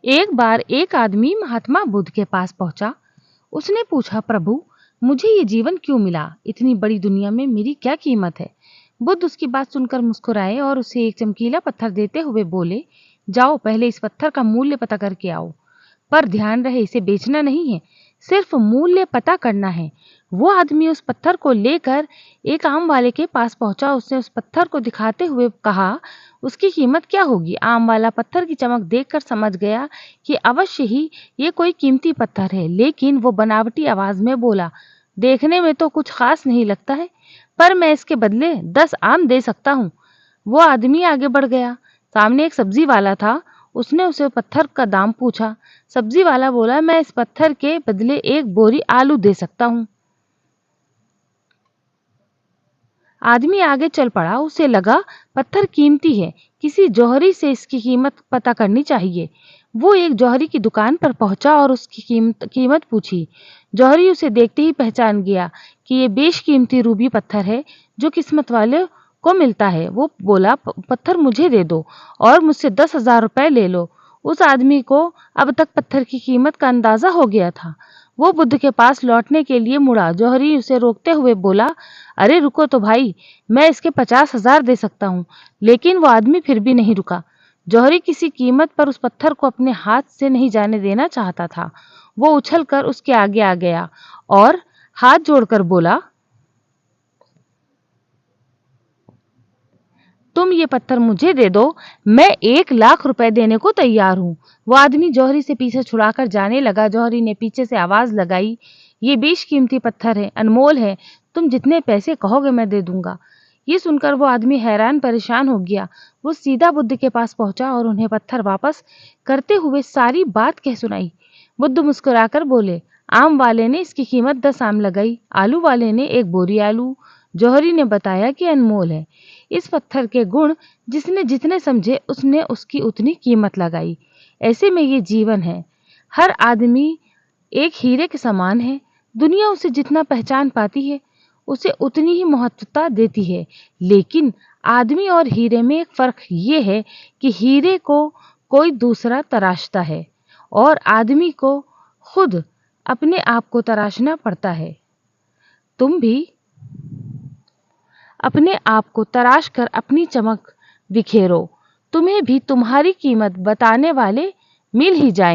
एक बार एक आदमी महात्मा बुद्ध के पास पहुंचा। उसने पूछा, प्रभु, मुझे ये जीवन क्यों मिला? इतनी बड़ी दुनिया में मेरी क्या कीमत है? बुद्ध उसकी बात सुनकर मुस्कुराए और उसे एक चमकीला पत्थर देते हुए बोले, जाओ पहले इस पत्थर का मूल्य पता करके आओ। पर ध्यान रहे, इसे बेचना नहीं है, सिर्फ मूल्य पता करना है। वो आदमी उस पत्थर को लेकर एक आम वाले के पास पहुंचा। उसने उस पत्थर को दिखाते हुए कहा, उसकी कीमत क्या होगी? आम वाला पत्थर की चमक देखकर समझ गया कि अवश्य ही ये कोई कीमती पत्थर है, लेकिन वो बनावटी आवाज में बोला, देखने में तो कुछ खास नहीं लगता है, पर मैं इसके बदले 10 आम दे सकता हूँ। वो आदमी आगे बढ़ गया। सामने एक सब्जी वाला था। उसने उसे पत्थर का दाम पूछा। सब्जी वाला बोला, मैं इस पत्थर के बदले 1 बोरी आलू दे सकता हूँ। आदमी आगे चल पड़ा। उसे लगा पत्थर कीमती है, किसी जौहरी से इसकी कीमत पता करनी चाहिए। वो एक जौहरी की दुकान पर पहुंचा और उसकी कीमत पूछी। जौहरी उसे देखते ही पहचान गया कि ये बेशकीमती रूबी पत्थर है जो किस्मत वाले को मिलता है। वो बोला, पत्थर मुझे दे दो और मुझसे 10,000 रुपए ले लो। उस आदमी को अब तक पत्थर की कीमत का अंदाजा हो गया था। वो बुद्ध के पास लौटने के लिए मुड़ा। जौहरी उसे रोकते हुए बोला, अरे रुको तो भाई, मैं इसके 50,000 दे सकता हूँ। लेकिन वो आदमी फिर भी नहीं रुका। जौहरी किसी कीमत पर उस पत्थर को अपने हाथ से नहीं जाने देना चाहता था। वो उछलकर उसके आगे आ गया और हाथ जोड़कर बोला, तुम ये पत्थर मुझे दे दो, मैं 1,00,000 रुपए देने को तैयार हूँ। वो आदमी जौहरी से पीछे छुड़ाकर जाने लगा। जौहरी ने पीछे से आवाज लगाई, ये बेशकीमती पत्थर है, अनमोल है, तुम जितने पैसे कहोगे मैं दे दूंगा। ये सुनकर वो आदमी हैरान परेशान हो गया। वो सीधा बुद्ध के पास पहुंचा और उन्हें पत्थर वापस करते हुए सारी बात कह सुनाई। बुद्ध मुस्कुराकर बोले, आम वाले ने इसकी कीमत 10 आम लगाई, आलू वाले ने 1 बोरी आलू। जौहरी ने बताया कि अनमोल है। इस पत्थर के गुण जिसने जितने समझे उसने उसकी उतनी कीमत लगाई। ऐसे में ये जीवन है। हर आदमी एक हीरे के समान है। दुनिया उसे जितना पहचान पाती है, उसे उतनी ही महत्वता देती है। लेकिन आदमी और हीरे में एक फर्क ये है कि हीरे को कोई दूसरा तराशता है और आदमी को खुद अपने आप को तराशना पड़ता है। तुम भी अपने आप को तराश कर अपनी चमक बिखेरो। तुम्हें भी तुम्हारी कीमत बताने वाले मिल ही जाएंगे।